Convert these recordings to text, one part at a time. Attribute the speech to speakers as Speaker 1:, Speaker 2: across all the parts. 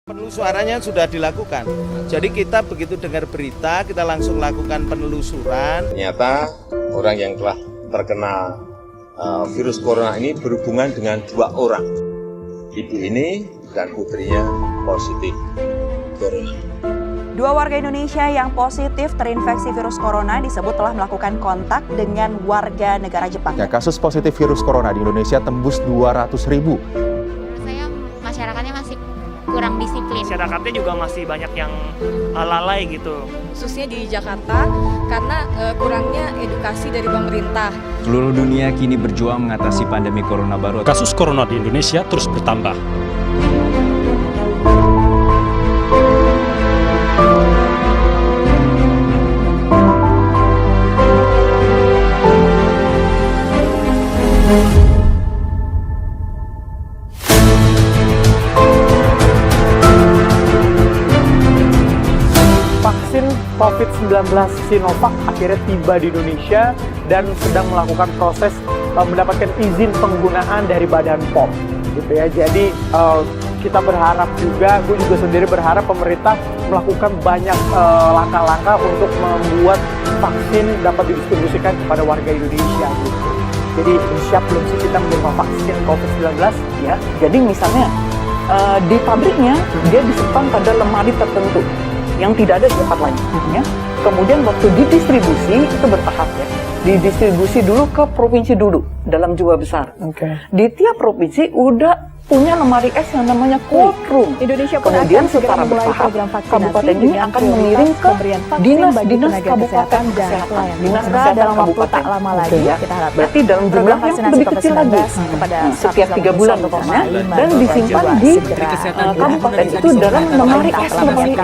Speaker 1: Penelusurannya sudah dilakukan. Jadi kita begitu dengar berita, kita langsung lakukan penelusuran.
Speaker 2: Ternyata orang yang telah terkena virus corona ini berhubungan dengan 2 orang. Ibu ini dan putrinya positif corona.
Speaker 3: 2 warga Indonesia yang positif terinfeksi virus corona disebut telah melakukan kontak dengan warga negara Jepang.
Speaker 4: Ya, kasus positif virus corona di Indonesia tembus 200.000.
Speaker 5: Saya masyarakatnya masih kurang disiplin.
Speaker 6: Masyarakatnya juga masih banyak yang lalai gitu.
Speaker 7: Khususnya di Jakarta karena kurangnya edukasi dari pemerintah.
Speaker 8: Seluruh dunia kini berjuang mengatasi pandemi corona baru.
Speaker 9: Kasus corona di Indonesia terus bertambah.
Speaker 10: Vaksin COVID-19 Sinovac akhirnya tiba di Indonesia dan sedang melakukan proses mendapatkan izin penggunaan dari Badan POM, gitu ya. Jadi kita berharap juga, gue juga sendiri berharap pemerintah melakukan banyak langkah-langkah untuk membuat vaksin dapat didistribusikan kepada warga Indonesia, gitu. Jadi siap belum sih kita menerima vaksin COVID-19 ya? Jadi misalnya di pabriknya dia disimpan pada lemari tertentu yang tidak ada di tempat lain. Ya. Kemudian waktu didistribusi itu bertahap ya. Didistribusi dulu ke provinsi dulu dalam jumlah besar. Di tiap provinsi udah punya lemari es yang namanya cold room.
Speaker 3: Indonesia pun
Speaker 10: kemudian
Speaker 3: akan segera
Speaker 10: secara
Speaker 3: memulai
Speaker 10: bertahap
Speaker 3: program vaksinasi
Speaker 10: kabupaten ini akan mengirim ke dinas-dinas kabupaten kesehatan, dinas kesehatan
Speaker 3: dalam waktu
Speaker 10: kabupaten.
Speaker 3: tak lama lagi
Speaker 10: ya.
Speaker 3: kita harapkan.
Speaker 10: Berarti dalam jumlah yang
Speaker 3: vaksinasi
Speaker 10: lebih kecil lagi
Speaker 3: kepada
Speaker 10: setiap 3 bulan misalnya, dan disimpan di kabupaten itu dalam lemari es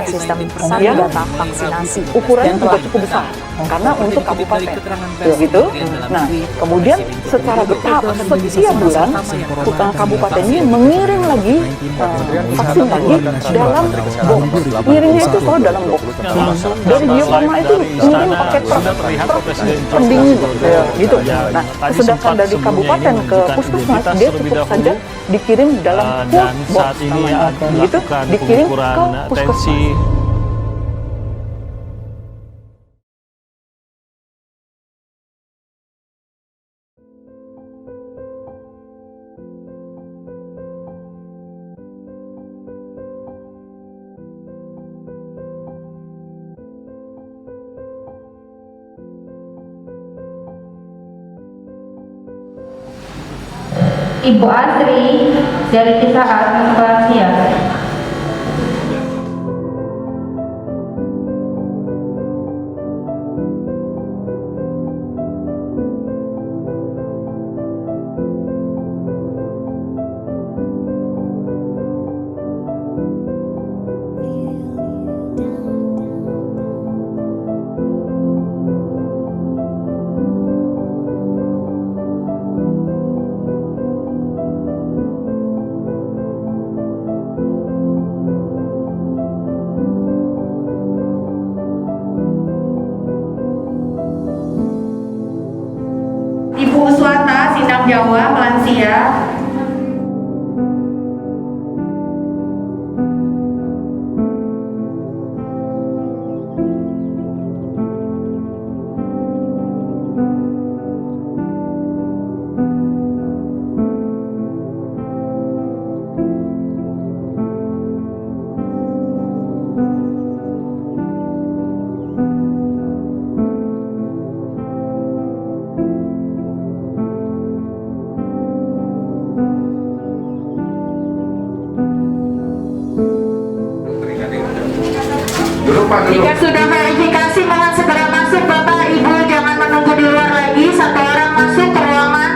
Speaker 3: sistem
Speaker 10: yang
Speaker 3: data vaksinasi
Speaker 10: ukurannya juga cukup besar karena untuk kabupaten gitu. Nah, kemudian secara bertahap setiap bulan kabupaten ini mengirim lagi vaksin lagi dalam box. Ngirimnya itu selalu dalam box. Dari Bio Farma itu ngirim pakai pendingin gitu. Nah, sedangkan dari kabupaten ke puskesmas dia cukup saja dikirim dalam
Speaker 9: dan
Speaker 10: box
Speaker 9: saat ini
Speaker 10: gitu, dikirim ke puskesmas.
Speaker 11: Ibu Asri dari Kisah Administrasia. Ibu Uswata, Sindang Jawa, lansia. Jika sudah verifikasi, mohon segera masuk Bapak Ibu, jangan menunggu di luar lagi. 1 orang masuk ke ruangan.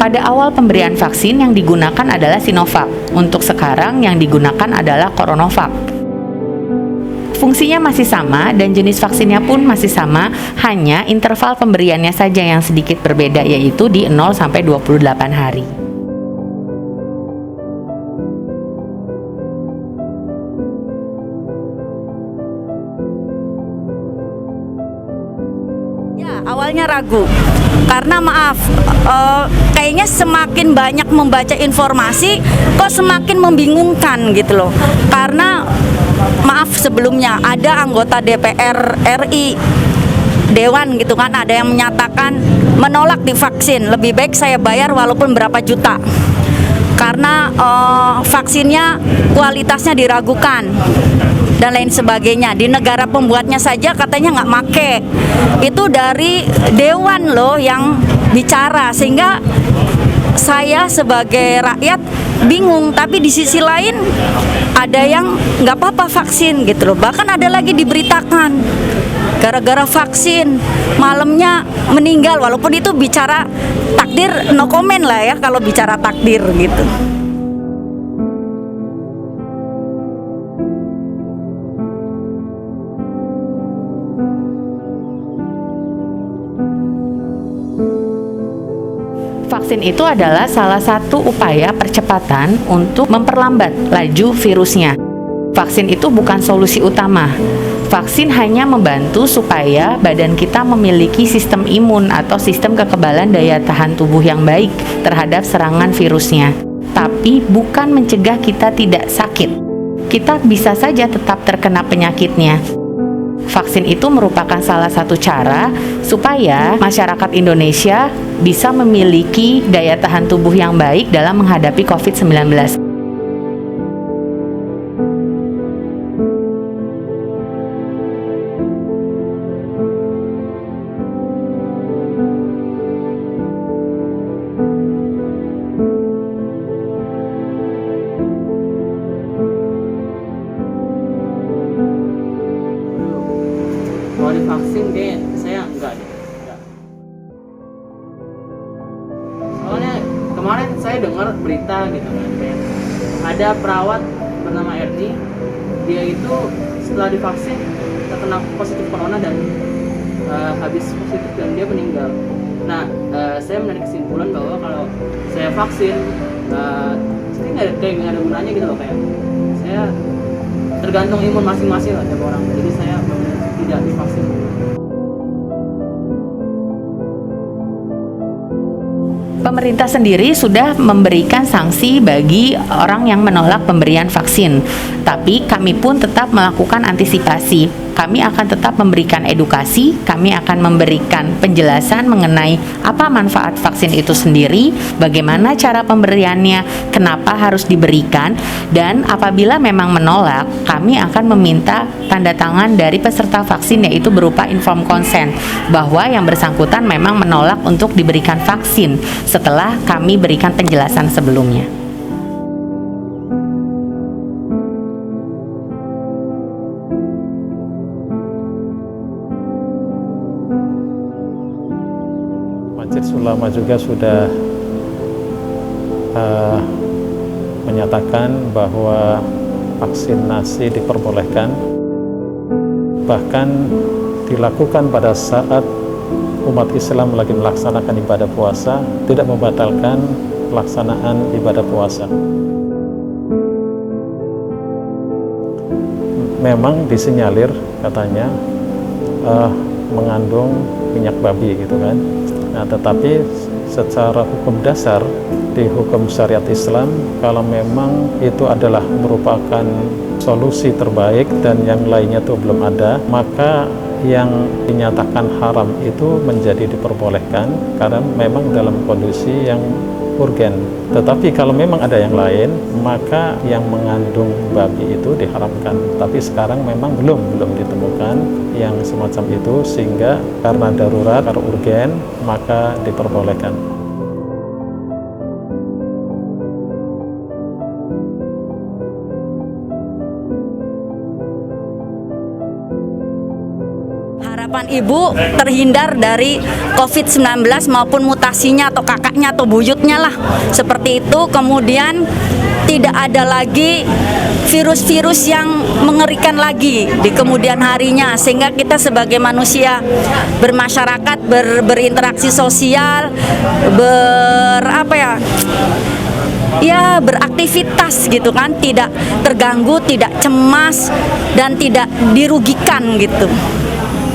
Speaker 12: Pada awal pemberian vaksin yang digunakan adalah Sinovac. Untuk sekarang yang digunakan adalah CoronaVac. Fungsinya masih sama dan jenis vaksinnya pun masih sama, hanya interval pemberiannya saja yang sedikit berbeda, yaitu di 0 sampai 28 hari.
Speaker 13: Awalnya ragu, karena maaf, kayaknya semakin banyak membaca informasi, kok semakin membingungkan gitu loh. Karena maaf, sebelumnya ada anggota DPR RI, Dewan gitu kan, ada yang menyatakan menolak divaksin, lebih baik saya bayar walaupun berapa juta. Karena vaksinnya kualitasnya diragukan dan lain sebagainya. Di negara pembuatnya saja katanya nggak make. Itu dari Dewan loh yang bicara, sehingga saya sebagai rakyat bingung. Tapi di sisi lain ada yang nggak apa-apa vaksin gitu loh. Bahkan ada lagi diberitakan gara-gara vaksin malamnya meninggal, walaupun itu bicara takdir, no comment lah ya kalau bicara takdir gitu.
Speaker 12: Vaksin itu adalah salah satu upaya percepatan untuk memperlambat laju virusnya. Vaksin itu bukan solusi utama. Vaksin hanya membantu supaya badan kita memiliki sistem imun atau sistem kekebalan daya tahan tubuh yang baik terhadap serangan virusnya. Tapi bukan mencegah kita tidak sakit. Kita bisa saja tetap terkena penyakitnya. Vaksin itu merupakan salah satu cara supaya masyarakat Indonesia bisa memiliki daya tahan tubuh yang baik dalam menghadapi COVID-19.
Speaker 6: Kalau divaksin kayak saya enggak deh. Soalnya kemarin saya dengar berita gitu kan, kayak ada perawat bernama Erni, dia itu setelah divaksin terkena positif corona dan habis positif dan dia meninggal. Nah, saya menarik kesimpulan bahwa kalau saya vaksin, saya nggak ada gunanya gitu loh, kayak saya tergantung imun masing-masing lah tiap orang. Jadi saya tidak divaksin.
Speaker 12: Pemerintah sendiri sudah memberikan sanksi bagi orang yang menolak pemberian vaksin. Tapi kami pun tetap melakukan antisipasi. Kami akan tetap memberikan edukasi, kami akan memberikan penjelasan mengenai apa manfaat vaksin itu sendiri, bagaimana cara pemberiannya, kenapa harus diberikan, dan apabila memang menolak, kami akan meminta tanda tangan dari peserta vaksin, yaitu berupa informed consent, bahwa yang bersangkutan memang menolak untuk diberikan vaksin setelah kami berikan penjelasan sebelumnya.
Speaker 9: Majelis Ulama juga sudah menyatakan bahwa vaksinasi diperbolehkan, bahkan dilakukan pada saat umat Islam lagi melaksanakan ibadah puasa, tidak membatalkan pelaksanaan ibadah puasa. Memang disinyalir katanya mengandung minyak babi gitu kan. Nah, tetapi secara hukum dasar di hukum syariat Islam, kalau memang itu adalah merupakan solusi terbaik dan yang lainnya itu belum ada, maka yang dinyatakan haram itu menjadi diperbolehkan karena memang dalam kondisi yang urgen. Tetapi kalau memang ada yang lain, maka yang mengandung babi itu diharamkan. Tapi sekarang memang belum ditemukan yang semacam itu, sehingga karena darurat, karena urgen, maka diperbolehkan.
Speaker 13: Harapan kandungan ibu terhindar dari COVID-19 maupun mutasinya atau kakaknya atau buyutnya lah. Seperti itu, kemudian tidak ada lagi virus-virus yang mengerikan lagi di kemudian harinya, sehingga kita sebagai manusia bermasyarakat, berinteraksi sosial, beraktivitas gitu kan, tidak terganggu, tidak cemas, dan tidak dirugikan gitu.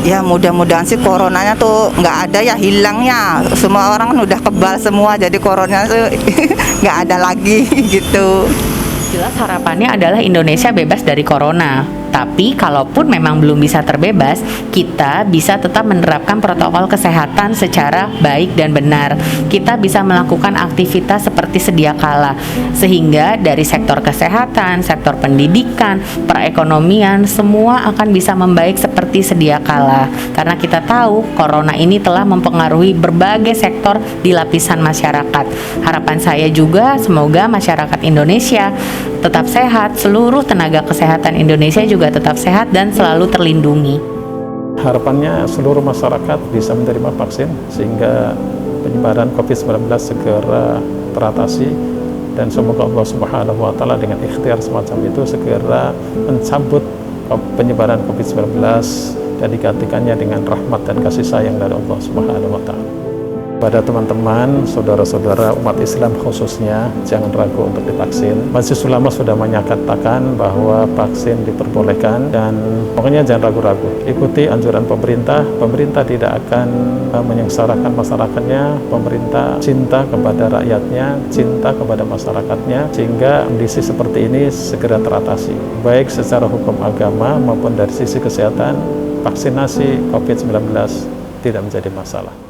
Speaker 14: Ya mudah-mudahan sih coronanya tuh nggak ada ya, hilangnya. Semua orang kan udah kebal semua, jadi coronanya tuh nggak ada lagi gitu.
Speaker 12: Jelas harapannya adalah Indonesia bebas dari corona. Tapi kalaupun memang belum bisa terbebas, kita bisa tetap menerapkan protokol kesehatan secara baik dan benar. Kita bisa melakukan aktivitas seperti sedia kala, sehingga dari sektor kesehatan, sektor pendidikan, perekonomian, semua akan bisa membaik seperti sedia kala. Karena kita tahu corona ini telah mempengaruhi berbagai sektor di lapisan masyarakat. Harapan saya juga semoga masyarakat Indonesia tetap sehat, seluruh tenaga kesehatan Indonesia juga tetap sehat dan selalu terlindungi.
Speaker 9: Harapannya seluruh masyarakat bisa menerima vaksin sehingga penyebaran COVID-19 segera teratasi, dan semoga Allah Subhanahu wa Ta'ala dengan ikhtiar semacam itu segera mencabut penyebaran COVID-19 dan digantikannya dengan rahmat dan kasih sayang dari Allah Subhanahu wa Ta'ala. Pada teman-teman, saudara-saudara umat Islam khususnya, jangan ragu untuk divaksin. Majelis Ulama sudah menyatakan bahwa vaksin diperbolehkan, dan pokoknya jangan ragu-ragu. Ikuti anjuran pemerintah. Pemerintah tidak akan menyengsarakan masyarakatnya. Pemerintah cinta kepada rakyatnya, cinta kepada masyarakatnya, sehingga kondisi seperti ini segera teratasi. Baik secara hukum agama maupun dari sisi kesehatan, vaksinasi COVID-19 tidak menjadi masalah.